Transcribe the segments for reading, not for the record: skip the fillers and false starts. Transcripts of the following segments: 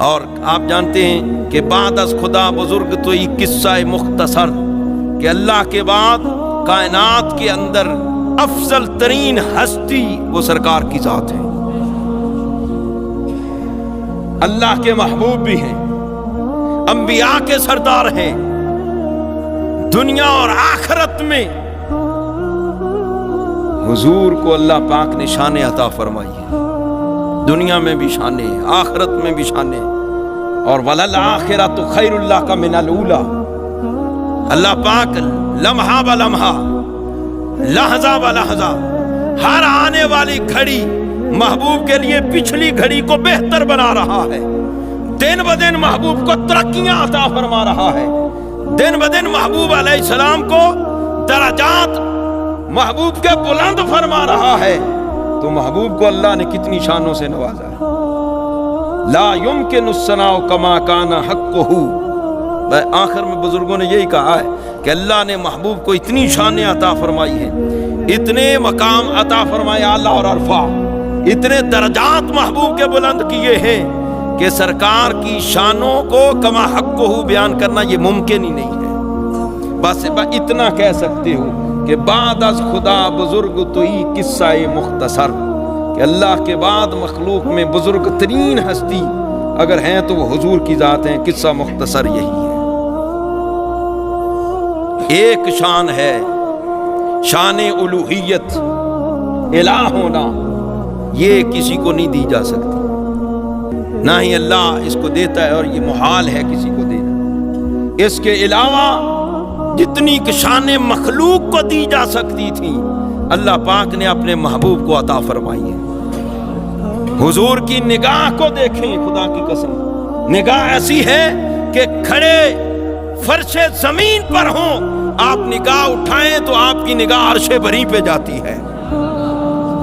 اور آپ جانتے ہیں کہ بعد از خدا بزرگ تو یہ قصہ مختصر کہ اللہ کے بعد کائنات کے اندر افضل ترین ہستی وہ سرکار کی ذات ہے، اللہ کے محبوب بھی ہیں، انبیاء کے سردار ہیں، دنیا اور آخرت میں حضور کو اللہ پاک نے شان عطا فرمائی ہے، دنیا میں بھی شان ہے، آخرت میں بھی شان ہے، اور وَلَلْآخِرَةُ خَيْرٌ لَكَ مِنَ الْأُولَىٰ، اللہ پاک لمحہ بلمحہ، لحظہ بلحظہ، ہر آنے والی گھڑی محبوب کے لیے پچھلی گھڑی کو بہتر بنا رہا ہے، دن بدن محبوب کو ترقیاں عطا فرما رہا ہے، دن بدن محبوب علیہ السلام کو درجات محبوب کے بلند فرما رہا ہے۔ تو محبوب کو اللہ نے کتنی شانوں سے نوازا ہے۔ لا يمكن الثناء كما كان حقه، آخر میں بزرگوں نے یہی کہا ہے کہ اللہ نے محبوب کو اتنی شانیں عطا فرمائی ہیں، اتنے مقام عطا فرمائے اعلیٰ اور عرفہ، اتنے درجات محبوب کے بلند کیے ہیں کہ سرکار کی شانوں کو کما حقہ بیان کرنا یہ ممکن ہی نہیں ہے۔ بس اتنا کہہ سکتے ہو کہ بعد از خدا بزرگ تو ہی قصہ مختصر، کہ اللہ کے بعد مخلوق میں بزرگ ترین ہستی اگر ہیں تو وہ حضور کی ذات ہیں، قصہ مختصر یہی ہے۔ ایک شان ہے شان الوہیت، الہ ہونا، یہ کسی کو نہیں دی جا سکتی، نہ ہی اللہ اس کو دیتا ہے، اور یہ محال ہے کسی کو دینا۔ اس کے علاوہ جتنی شانیں مخلوق کو دی جا سکتی تھی اللہ پاک نے اپنے محبوب کو عطا فرمائی ہے۔ حضور کی نگاہ کو دیکھیں، خدا کی قسم نگاہ ایسی ہے کہ کھڑے فرش زمین پر ہوں، آپ نگاہ اٹھائیں تو آپ کی نگاہ عرش بری پہ جاتی ہے۔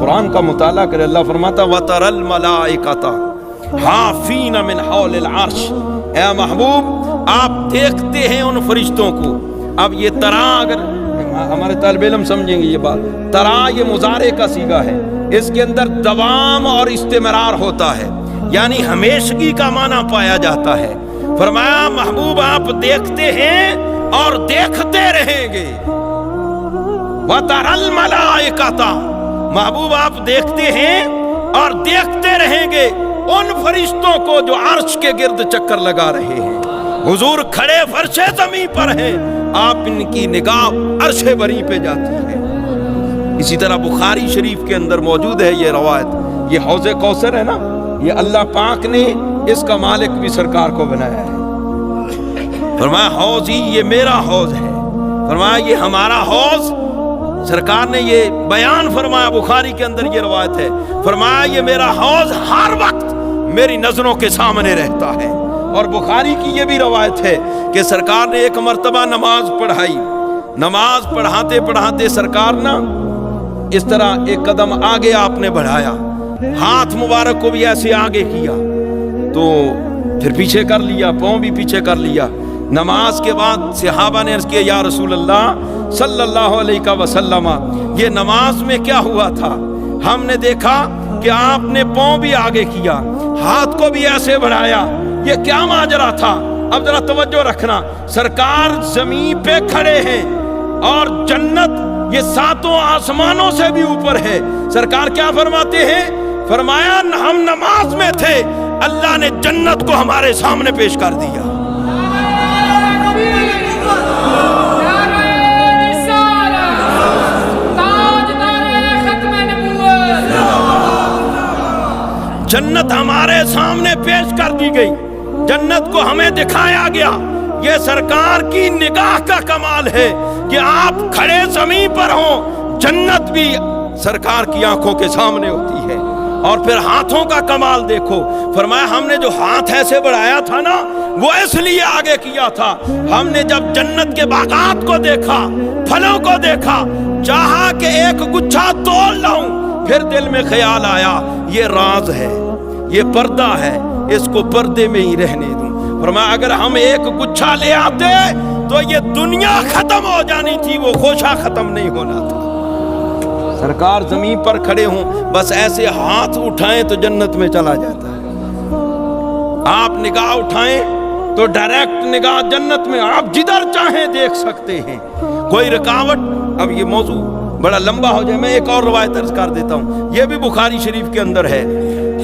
قرآن کا مطالعہ کرے، اللہ فرماتا وَتَرَى الْمَلَائِكَةَ حَافِينَ مِنْ حَوْلِ الْعَرْشِ، اے محبوب آپ دیکھتے ہیں ان فرشتوں کو۔ اب یہ ترا، اگر ہمارے طالب علم سمجھیں گے یہ بات، ترا یہ مضارع کا صیغہ ہے، اس کے اندر دوام اور استمرار ہوتا ہے، یعنی ہمیشگی کا معنی پایا جاتا ہے۔ فرمایا محبوب آپ دیکھتے ہیں اور دیکھتے رہیں گے۔ وَتَرَى الْمَلَائِكَةَ، محبوب آپ دیکھتے ہیں اور دیکھتے رہیں گے ان فرشتوں کو جو عرش کے گرد چکر لگا رہے ہیں۔ حضور کھڑے فرش زمین پر ہیں، آپ ان کی نگاہ عرش بری پہ جاتی ہے۔ اسی طرح بخاری شریف کے اندر موجود ہے یہ روایت، یہ حوض کوثر ہے نا، یہ اللہ پاک نے اس کا مالک بھی سرکار کو بنایا ہے۔ فرمایا حوض ہی یہ میرا حوض ہے، فرمایا یہ ہمارا حوض، سرکار نے یہ بیان فرمایا، بخاری کے اندر یہ روایت ہے، فرمایا یہ میرا حوض ہر وقت میری نظروں کے سامنے رہتا ہے۔ اور بخاری کی یہ بھی روایت ہے کہ سرکار نے ایک مرتبہ نماز پڑھائی، نماز پڑھاتے پڑھاتے سرکار نا اس طرح ایک قدم آگے آپ نے بڑھایا، ہاتھ مبارک کو بھی ایسے آگے کیا، تو پھر پیچھے کر لیا، پاؤں بھی پیچھے کر لیا۔ نماز کے بعد صحابہ نے عرض کیا یا رسول اللہ صلی اللہ علیہ وسلم، یہ نماز میں کیا ہوا تھا؟ ہم نے دیکھا کہ آپ نے پاؤں بھی آگے کیا، ہاتھ کو بھی ایسے بڑھایا، یہ کیا ماجرا تھا؟ اب ذرا توجہ رکھنا، سرکار زمین پہ کھڑے ہیں اور جنت یہ ساتوں آسمانوں سے بھی اوپر ہے۔ سرکار کیا فرماتے ہیں؟ فرمایا ہم نماز میں تھے، اللہ نے جنت کو ہمارے سامنے پیش کر دیا۔ جنت ہمارے سامنے پیش کر دی گئی، جنت کو ہمیں دکھایا گیا۔ یہ سرکار کی نگاہ کا کمال ہے کہ آپ کھڑے زمین پر ہوں، جنت بھی سرکار کی آنکھوں کے سامنے ہوتی ہے۔ اور پھر ہاتھوں کا کمال دیکھو، فرمایا ہم نے جو ہاتھ ایسے بڑھایا تھا نا، وہ اس لیے آگے کیا تھا، ہم نے جب جنت کے باغات کو دیکھا، پھلوں کو دیکھا، چاہا کہ ایک گچھا تول لاؤں، پھر دل میں خیال آیا یہ راز ہے، یہ پردہ ہے، اس کو پردے میں ہی رہنے دوں۔ فرمایا اگر ہم ایک گچھا لے آتے تو یہ دنیا ختم ہو جانی تھی، وہ خوشہ ختم نہیں ہونا تھا۔ سرکار زمین پر کھڑے ہوں، بس ایسے ہاتھ اٹھائیں تو جنت میں چلا جاتا ہے۔ آپ نگاہ اٹھائیں تو ڈائریکٹ نگاہ جنت میں، آپ جدھر چاہیں دیکھ سکتے ہیں، کوئی رکاوٹ۔ اب یہ موضوع بڑا لمبا ہو جائے، میں ایک اور روایت عرض کر دیتا ہوں، یہ بھی بخاری شریف کے اندر ہے۔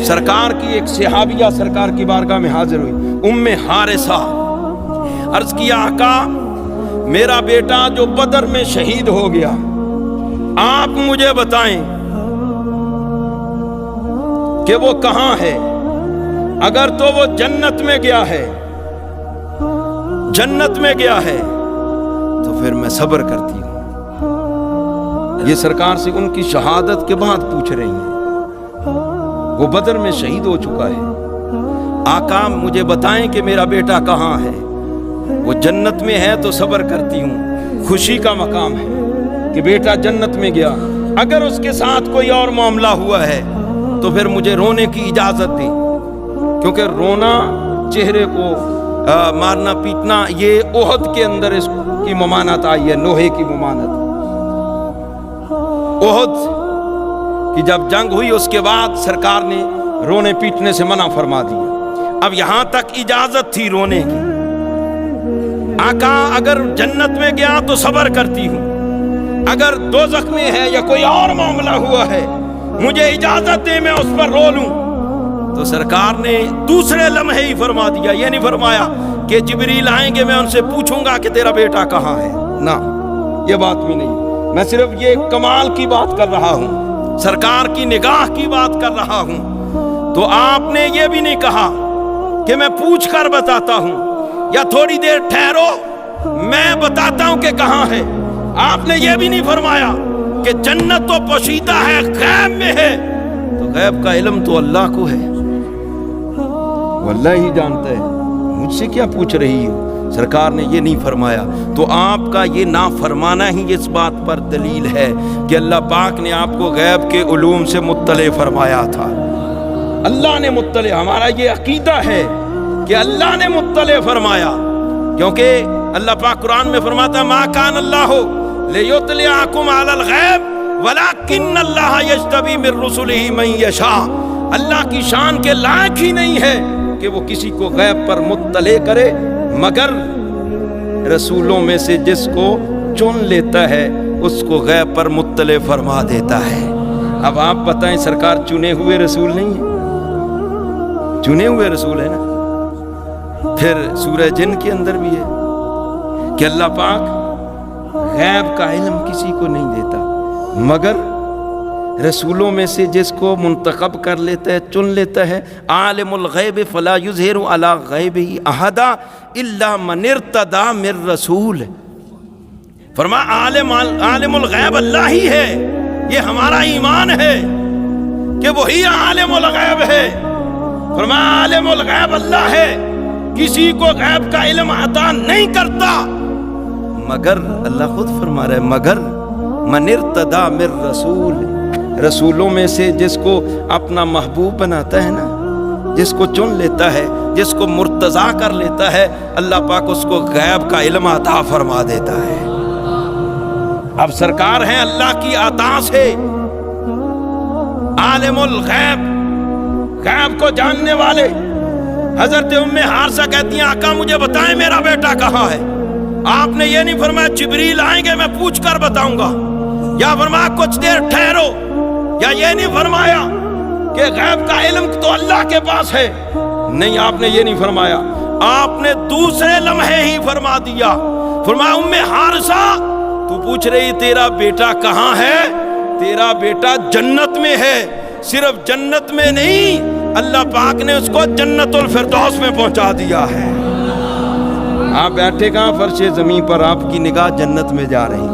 سرکار کی ایک صحابیہ سرکار کی بارگاہ میں حاضر ہوئی، ام حارثہ، عرض کیا آقا میرا بیٹا جو بدر میں شہید ہو گیا، آپ مجھے بتائیں کہ وہ کہاں ہے؟ اگر تو وہ جنت میں گیا ہے، جنت میں گیا ہے تو پھر میں صبر کرتی ہوں۔ یہ سرکار سے ان کی شہادت کے بعد پوچھ رہی ہیں، وہ بدر میں شہید ہو چکا ہے، آقا مجھے بتائیں کہ میرا بیٹا کہاں ہے؟ وہ جنت میں ہے تو صبر کرتی ہوں، خوشی کا مقام ہے کہ بیٹا جنت میں گیا۔ اگر اس کے ساتھ کوئی اور معاملہ ہوا ہے تو پھر مجھے رونے کی اجازت دیں، کیونکہ رونا، چہرے کو مارنا پیٹنا، یہ احد کے اندر اس کی ممانعت آئی ہے، لوہے کی ممانعت۔ احد کی جب جنگ ہوئی اس کے بعد سرکار نے رونے پیٹنے سے منع فرما دیا، اب یہاں تک اجازت تھی رونے کی۔ آقا اگر جنت میں گیا تو صبر کرتی ہوں، اگر دوزخ میں ہے یا کوئی اور معاملہ ہوا ہے مجھے اجازت دے میں اس پر رو لوں۔ تو سرکار نے دوسرے لمحے ہی فرما دیا، یہ نہیں فرمایا کہ جبریل آئیں گے میں ان سے پوچھوں گا کہ تیرا بیٹا کہاں ہے، نہ، یہ بات بھی نہیں۔ میں صرف یہ کمال کی بات کر رہا ہوں، سرکار کی نگاہ کی بات کر رہا ہوں۔ تو آپ نے یہ بھی نہیں کہا کہ میں پوچھ کر بتاتا ہوں یا تھوڑی دیر ٹھہرو میں بتاتا ہوں کہ کہاں ہے۔ آپ نے یہ بھی نہیں فرمایا کہ جنت تو پوشیدہ ہے، غیب میں ہے، تو غیب کا علم تو اللہ کو ہے، وہ اللہ ہی جانتا ہے، مجھ سے کیا پوچھ رہی ہو؟ سرکار نے یہ نہیں فرمایا۔ تو آپ کا یہ نہ فرمانا ہی اس بات پر دلیل ہے کہ اللہ پاک نے آپ کو غیب کے علوم سے مطلع فرمایا تھا۔ اللہ نے مطلع، ہمارا یہ عقیدہ ہے کہ اللہ نے مطلع فرمایا، کیونکہ اللہ پاک قرآن میں فرماتا ہے ما کان اللہ لیطلعکم علی الغیب ولکن اللہ یجتبی من رسلہ من یشاء۔ اللہ کی شان کے لائق ہی نہیں ہے کہ وہ کسی کو غیب پر مطلع کرے، مگر رسولوں میں سے جس کو چن لیتا ہے اس کو غیب پر مطلع فرما دیتا ہے۔ اب آپ بتائیں سرکار چنے ہوئے رسول نہیں ہے؟ چنے ہوئے رسول ہے نا۔ پھر سورہ جن کے اندر بھی ہے کہ اللہ پاک غیب کا علم کسی کو نہیں دیتا، مگر رسولوں میں سے جس کو منتخب کر لیتا ہے، چن لیتا ہے۔ عالم الغیب فلا یظہر علی غیبہ احدا الا من ارتضی من رسول۔ فرمایا عالم الغیب اللہ ہی ہے، یہ ہمارا ایمان ہے کہ وہی عالم الغیب ہے۔ فرمایا عالم الغیب اللہ ہے، کسی کو غیب کا علم عطا نہیں کرتا، مگر اللہ خود فرما رہا ہے مگر من ارتضی من رسول، رسولوں میں سے جس کو اپنا محبوب بناتا ہے نا، جس کو چن لیتا ہے، جس کو مرتضی کر لیتا ہے، اللہ پاک اس کو غیب کا علم عطا فرما دیتا ہے۔ اب سرکار ہیں اللہ کی عطا سے عالم الغیب، غیب کو جاننے والے۔ حضرت ام حارثہ کہتی ہیں آقا مجھے بتائیں میرا بیٹا کہاں ہے؟ آپ نے یہ نہیں فرمایا جبریل آئیں گے میں پوچھ کر بتاؤں گا، یا فرمایا کچھ دیر ٹھہرو، یا یہ نہیں فرمایا کہ غیب کا علم تو اللہ کے پاس ہے، نہیں، آپ نے یہ نہیں فرمایا۔ آپ نے دوسرے لمحے ہی فرما دیا، فرمایا ام حارثہ تو پوچھ رہی تیرا بیٹا کہاں ہے؟ تیرا بیٹا جنت میں ہے، صرف جنت میں نہیں، اللہ پاک نے اس کو جنت الفردوس میں پہنچا دیا ہے۔ آپ بیٹھے کہاں؟ فرش زمین پر، آپ کی نگاہ جنت میں جا رہی ہے۔